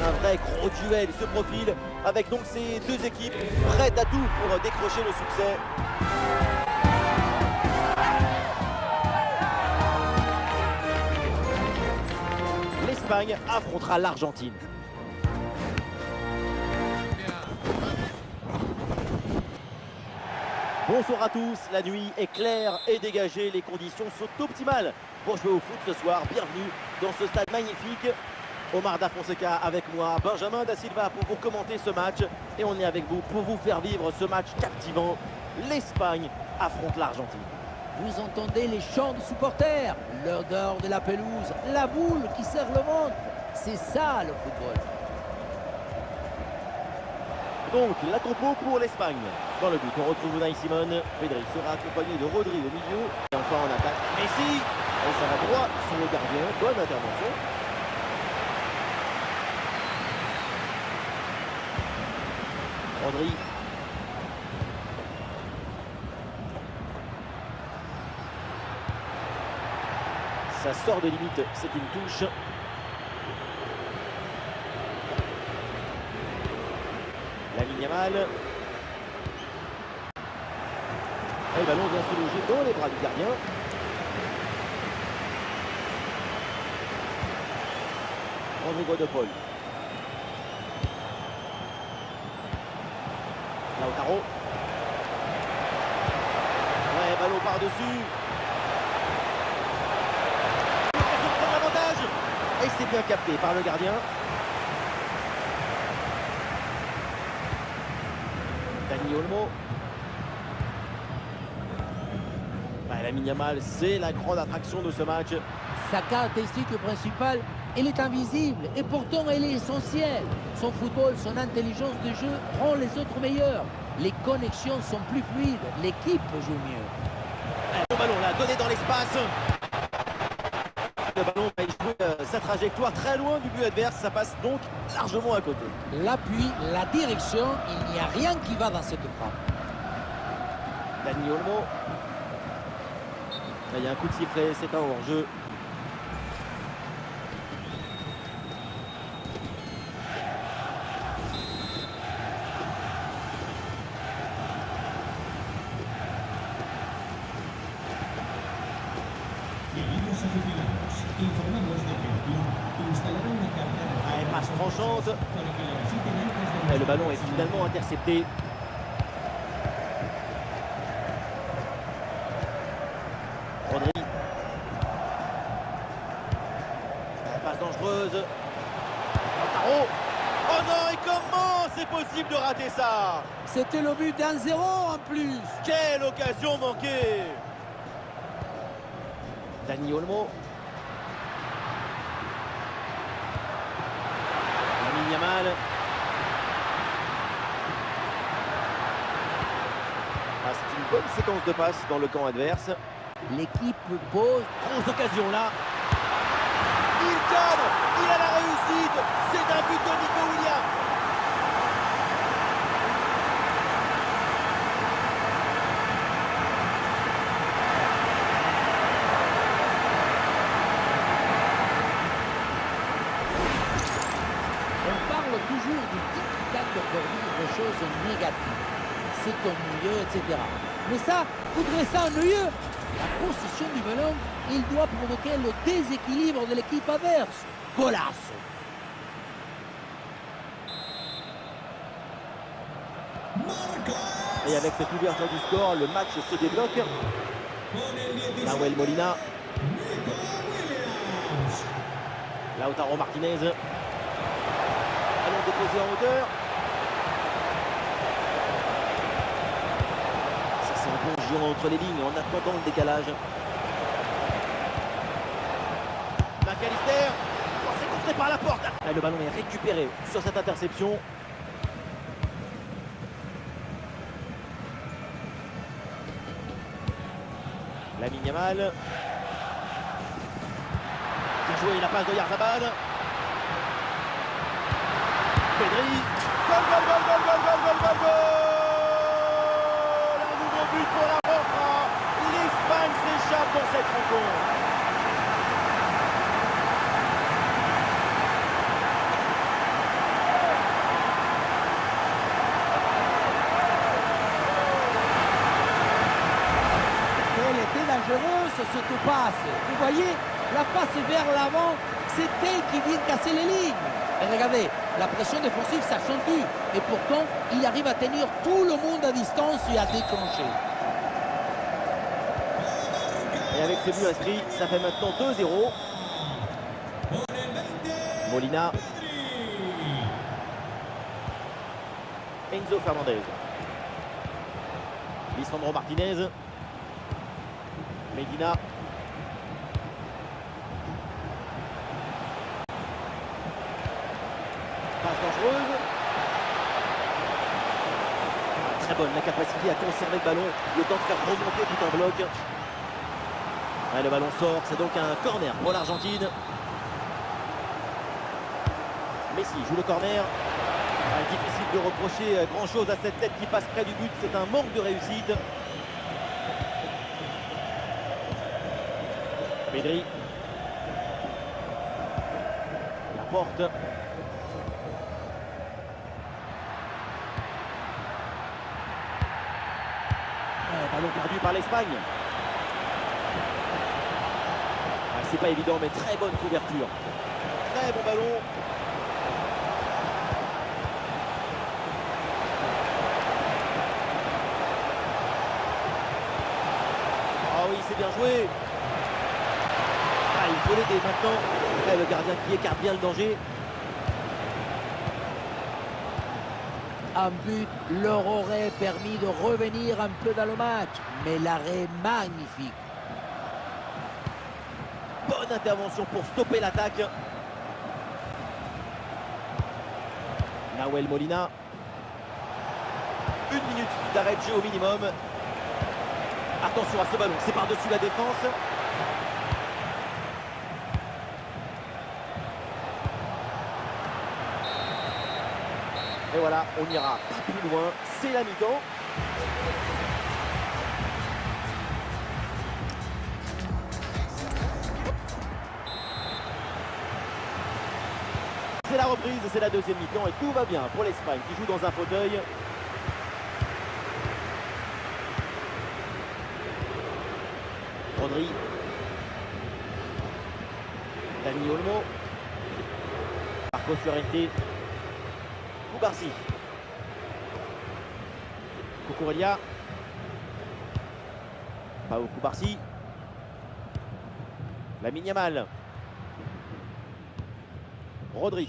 Un vrai gros duel se profile avec donc ces deux équipes prêtes à tout pour décrocher le succès. L'Espagne affrontera l'Argentine. Bonsoir à tous, la nuit est claire et dégagée, les conditions sont optimales pour jouer au foot ce soir. Bienvenue dans ce stade magnifique. Omar Da Fonseca avec moi, Benjamin Da Silva pour vous commenter ce match. Et on est avec vous pour vous faire vivre ce match captivant. L'Espagne affronte l'Argentine. Vous entendez les chants de supporters, l'odeur de la pelouse, la boule qui serre le ventre. C'est ça le football. Donc la compo pour l'Espagne. Dans le but, on retrouve Unai Simon. Pedri sera accompagné de Rodri au milieu. Et enfin en attaque, Messi. Et ça va droit sur le gardien. Bonne intervention. Rodri. Ça sort de limite, c'est une touche. Lamine Yamal. Et le ballon vient se loger dans les bras du gardien. Rodrigo de Paul. Lautaro. Ouais, ballon par-dessus. L'occasion de prendre l'avantage. Et c'est bien capté par le gardien. Dani Olmo. Lamine Yamal, c'est la grande attraction de ce match. Sa caractéristique principale, elle est invisible et pourtant elle est essentielle. Son football, son intelligence de jeu rend les autres meilleurs. Les connexions sont plus fluides, l'équipe joue mieux. Le ballon là, donné dans l'espace. Le ballon va jouer sa trajectoire très loin du but adverse, ça passe donc largement à côté. L'appui, la direction, il n'y a rien qui va dans cette frappe. Dani Olmo. Là, il y a un coup de sifflet, c'est un hors-jeu. Allez, passe tranchante. Et le ballon est finalement intercepté. Rodri. Passe dangereuse. Lautaro. Oh non, et comment c'est possible de rater ça? C'était le but d'1-0 en plus. Quelle occasion manquée. Dani Olmo. Lamine Yamal. C'est une bonne séquence de passes dans le camp adverse. L'équipe pose. Grosse occasion là. Il cadre. Il a la réussite. C'est un but de Nico Williams. On parle toujours du tic-tac de choses négatives. C'est ennuyeux, etc. Mais ça, faudrait ça ennuyeux. La possession du ballon, il doit provoquer le déséquilibre de l'équipe adverse. Golasso. Et avec cette ouverture du score, le match se débloque. Nahuel Molina. Lautaro Martinez. Ballon déposé en hauteur. Ça c'est un bon jeu entre les lignes en attendant le décalage. McAllister. Oh, c'est contré par la porte. Et le ballon est récupéré sur cette interception. Lamine Yamal. Bien joué, la passe de Yarzabal. Pedri. Gol, gol, gol, gol, gol, gol, gol, gol, gol. Un nouveau but pour la Roja. L'Espagne s'échappe dans cette rencontre. cette passe. Vous voyez, la passe vers l'avant, c'est elle qui vient casser les lignes. Et regardez, la pression défensive s'accentue. Et pourtant, il arrive à tenir tout le monde à distance et à déclencher. Et avec ce but inscrit, ça fait maintenant 2-0. Molina. Enzo Fernandez. Lisandro Martinez. Medina. Passe dangereuse. Très bonne la capacité à conserver le ballon. Le temps de faire remonter tout un bloc. Ouais, le ballon sort. C'est donc un corner pour l'Argentine. Messi joue le corner. Difficile de reprocher grand chose à cette tête qui passe près du but. C'est un manque de réussite. Pedri. La porte. Ballon perdu par l'Espagne. C'est pas évident, mais très bonne couverture. Très bon ballon. Ah oui, c'est bien joué. Ah, il faut l'aider maintenant. Ouais, le gardien qui écarte bien le danger. Un but leur aurait permis de revenir un peu dans le match, mais l'arrêt magnifique. Bonne intervention pour stopper l'attaque. Nahuel Molina. 1 minute d'arrêt de jeu au minimum. Attention à ce ballon, c'est par-dessus la défense. Et voilà, on n'ira pas plus loin. C'est la mi-temps. C'est la reprise, c'est la deuxième mi-temps et tout va bien pour l'Espagne qui joue dans un fauteuil. Rodri. Dani Olmo. Marcos Llorente. Koubarsi. Cucurella. Pau Koubarsi. Lamine Yamal. Rodri.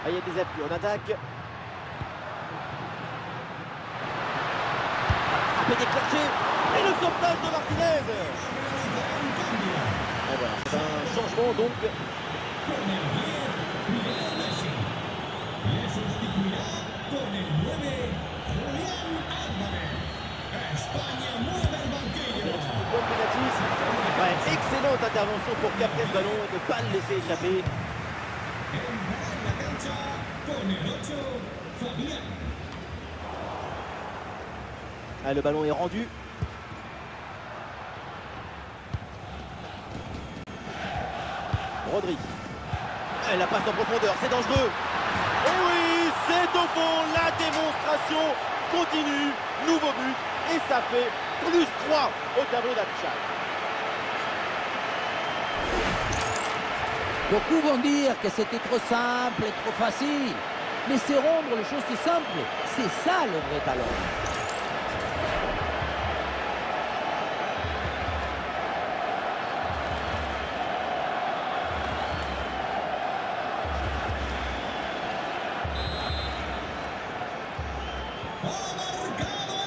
Ah, il y a des appuis en attaque. Frappé déclenché. Et le sauvetage de Martinez. Et voilà, c'est un changement donc. Ouais, excellente intervention pour capter ce ballon et ne pas le laisser échapper. Ah, le ballon est rendu. Rodri. Et la passe en profondeur, c'est dangereux. Et oui, c'est au fond, la démonstration continue. Nouveau but et ça fait +3 au tableau d'affichage. Beaucoup vont dire que c'était trop simple et trop facile. Mais c'est rendre les choses simples. C'est ça le vrai talent.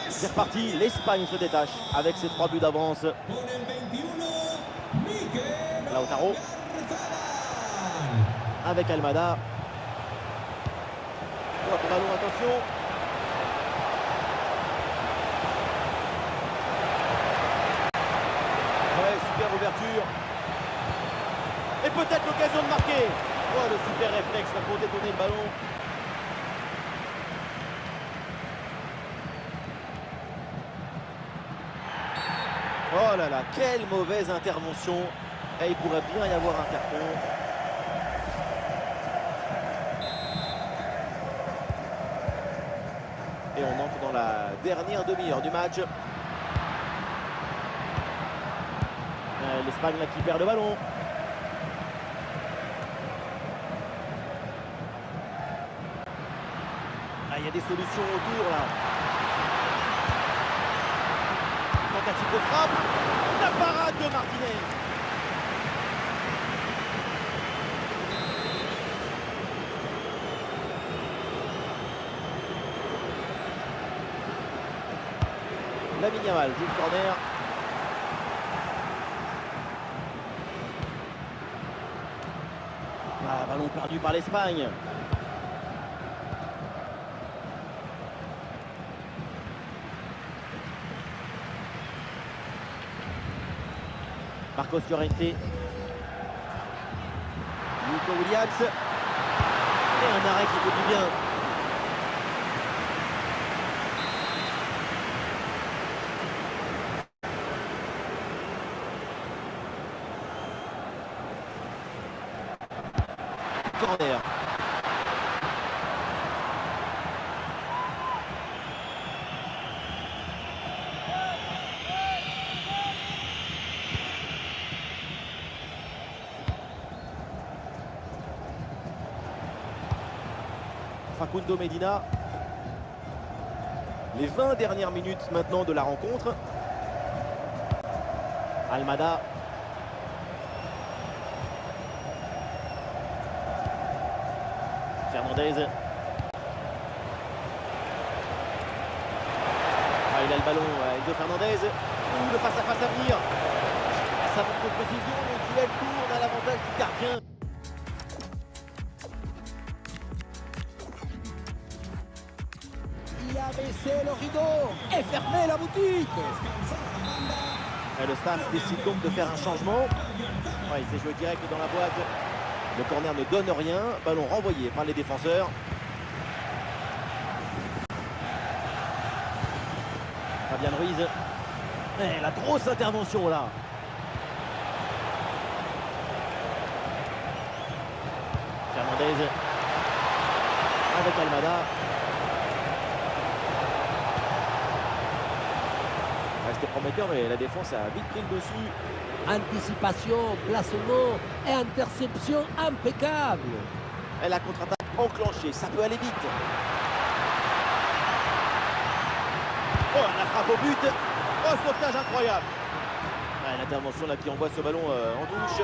C'est reparti, l'Espagne se détache avec ses 3 buts d'avance. Lautaro. Avec Almada. Ballon, attention. Ouais, super ouverture. Et peut-être l'occasion de marquer. Oh, le super réflexe pour détourner le ballon. Oh là là, quelle mauvaise intervention. Et il pourrait bien y avoir un carton. Et on entre dans la dernière demi-heure du match. L'Espagne là qui perd le ballon. Ah, il y a des solutions autour là. Tentative de frappe. La parade de Martinez. Lamine Yamal joue le corner. Ah, ballon perdu par l'Espagne. Marcos Llorente. Nico Williams. Et un arrêt qui fait du bien. Corner. Facundo Medina. Les 20 dernières minutes maintenant de la rencontre. Almada. Fernandez. Ah, il a le ballon, Enzo Fernandez. Le face-à-face à venir. Ça montre précision, le duel tourne à l'avantage du gardien. Il a baissé le rideau et fermé la boutique. Et le staff décide donc de faire un changement. Ouais, il s'est joué direct dans la boîte. Le corner ne donne rien. Ballon renvoyé par les défenseurs. Fabian Ruiz. Et la grosse intervention là. Fernandez. Avec Almada. C'était prometteur, mais la défense a vite pris le dessus. Anticipation, placement et interception impeccable. Et la contre-attaque enclenchée, ça peut aller vite. Oh, la frappe au but. Oh, sauvetage incroyable. Ouais, l'intervention là qui envoie ce ballon en touche.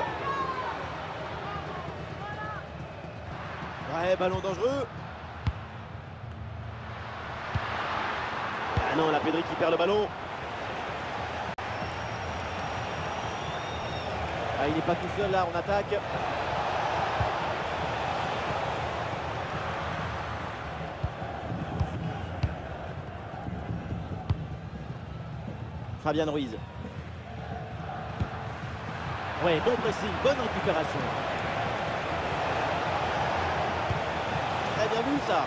Ouais, ballon dangereux. Ah non, la Pedri qui perd le ballon. Ah, il n'est pas tout seul là, on attaque. Fabian Ruiz. Ouais, bon pressing, bonne récupération. Très bien vu ça.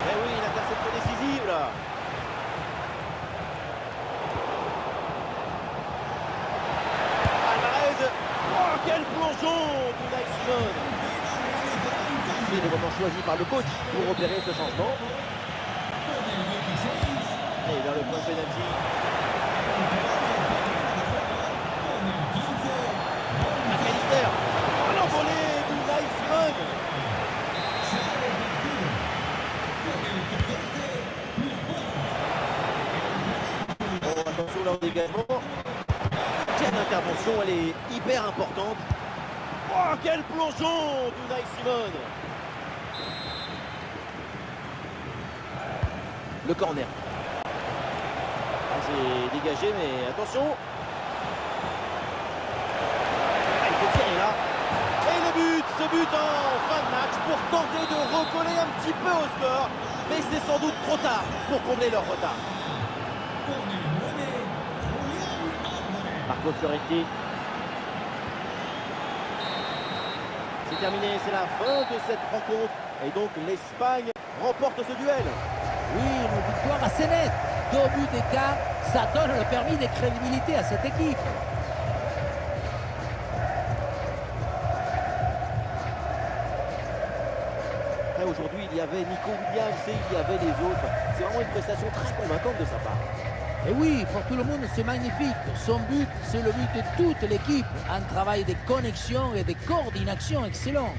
Mais oui, l'interception décisive là. Quel plongeon d'Unai Simon. C'est le moment choisi par le coach pour opérer ce changement. Et vers le point de pénalty. McAllister. L'envolée d'Unai Simon. Bon, attention là au dégagement. Quelle intervention, elle est hyper importante. Oh, quel plongeon d'Unai Simon. Le corner. Ah, c'est dégagé, mais attention. Ah, il faut tirer là. Et le but, ce but en fin de match pour tenter de recoller un petit peu au score. Mais c'est sans doute trop tard pour combler leur retard. Marcos Llorente. C'est terminé, c'est la fin de cette rencontre. Et donc l'Espagne remporte ce duel. Oui, une victoire assez nette. 2 buts d'écart, ça donne le permis de crédibilité à cette équipe. Aujourd'hui, il y avait Nico Williams et il y avait les autres. C'est vraiment une prestation très convaincante de sa part. Et oui, pour tout le monde, c'est magnifique. Son but, c'est le but de toute l'équipe. Un travail de connexion et de coordination excellent.